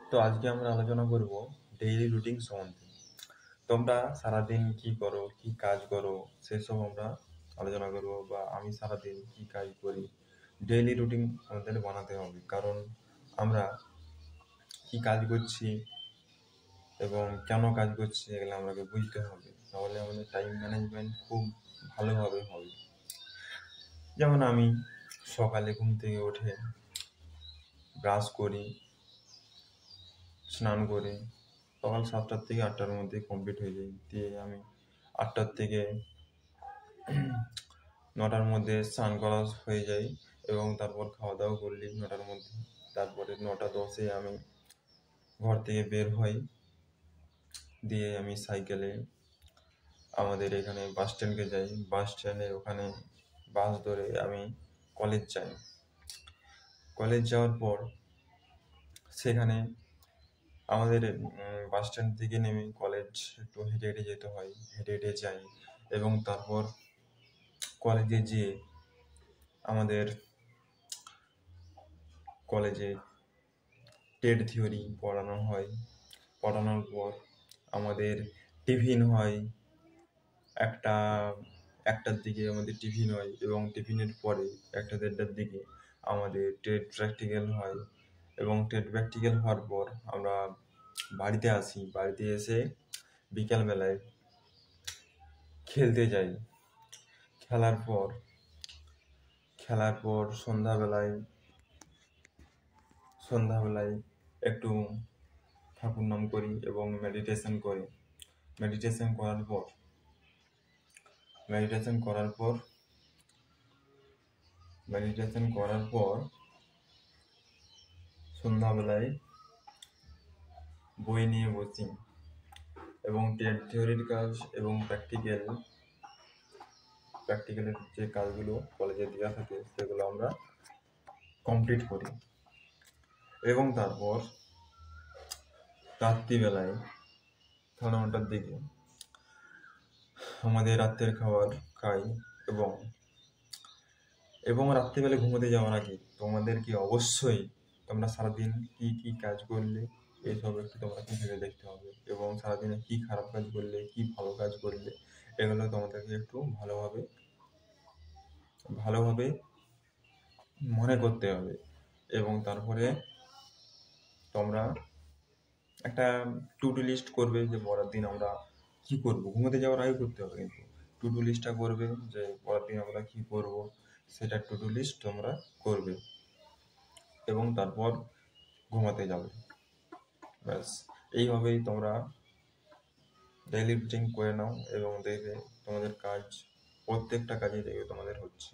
তো আজকে আমরা আলোচনা করব ডেইলি রুটিন সম্বন্ধে। তোমরা সারাদিন কি করো, কি কাজ করো, সেসব আমরা আলোচনা করব, বা আমি সারাদিন কি কাজ করি। ডেইলি রুটিন আমাদের বানাতে হবে, কারণ আমরা কি কাজ করছি এবং কেন কাজ করছি এগুলো আমাকে বুঝতে হবে, তাহলে আমাদের টাইম ম্যানেজমেন্ট খুব ভালোভাবে হবে। যেমন আমি সকালে ঘুম থেকে উঠে ব্রাশ করি, স্নান করে সকাল 7টার থেকে 8টার মধ্যে কমপ্লিট হয়ে যায়। দিয়ে আমি 8টার থেকে 9টার মধ্যে স্নান করা হয়ে যায়, এবং তারপর খাওয়া দাওয়া করলি 9টার মধ্যে। তারপরে 9টা 10-এ আমি ঘর থেকে বের হই। দিয়ে আমি সাইকেলে আমাদের এখানে বাস স্ট্যান্ডে যাই। বাস স্ট্যান্ডে ওখানে বাস ধরে আমি কলেজ যাই। কলেজ যাওয়ার পর সেখানে আমাদের বাস স্ট্যান্ড থেকে নেমে কলেজ একটু হেঁটে হেঁটে যেতে হয়, হেঁটে হেঁটে যাই। এবং তারপর কলেজে যেয়ে আমাদের কলেজে টেট থিওরি পড়ানো হয়। পড়ানোর পর আমাদের টিফিন হয়। একটা 1টার দিকে আমাদের টিফিন হয়, এবং টিফিনের পরে 1টা 1:30টার দিকে আমাদের টেট প্র্যাকটিক্যাল হয়। এবং টেট প্র্যাকটিক্যাল হওয়ার পর আমরা বাড়িতে আসি। বাড়িতে এসে বিকালবেলায় খেলতে যাই। খেলার পর সন্ধ্যাবেলায় একটু ঠাকুর নাম করি এবং মেডিটেশন করি। মেডিটেশন করার পর সন্ধ্যাবেলায় বই নিয়ে বসি, এবং টেট থিওরির কাজ এবং প্র্যাকটিক্যালের যে কাজগুলো কলেজে দেওয়া থাকে সেগুলো আমরা কমপ্লিট করি। এবং তারপর রাত্রিবেলায় 9:30টার দিকে আমাদের রাত্রের খাবার খাই। এবং রাত্রিবেলায় ঘুমোতে যাওয়ার আগে তোমাদেরকে অবশ্যই তোমরা সারাদিন কি কি কাজ করলে এইসব একটু তোমাকে ভেবে দেখতে হবে, এবং সারাদিনে কি খারাপ কাজ করলে, কি ভালো কাজ করলে, এগুলো তোমাদেরকে একটু ভালোভাবে মনে করতে হবে। এবং তারপরে তোমরা একটা টু ডু লিস্ট করবে যে পরের দিন আমরা কি করব। ঘুমোতে যাওয়ার আগে করতে হবে, কিন্তু টু ডু লিস্টটা করবে যে পরের দিন আমরা কি করব, সেটা টু ডু লিস্ট তোমরা করবে, এবং তারপর ঘুমাতে যাবে। ব্যাস, এইভাবেই তোমরা ডেইলি রুটিন করে নাও, এবং দেখবে তোমাদের প্রত্যেকটা কাজে দেখবে তোমাদের হচ্ছে।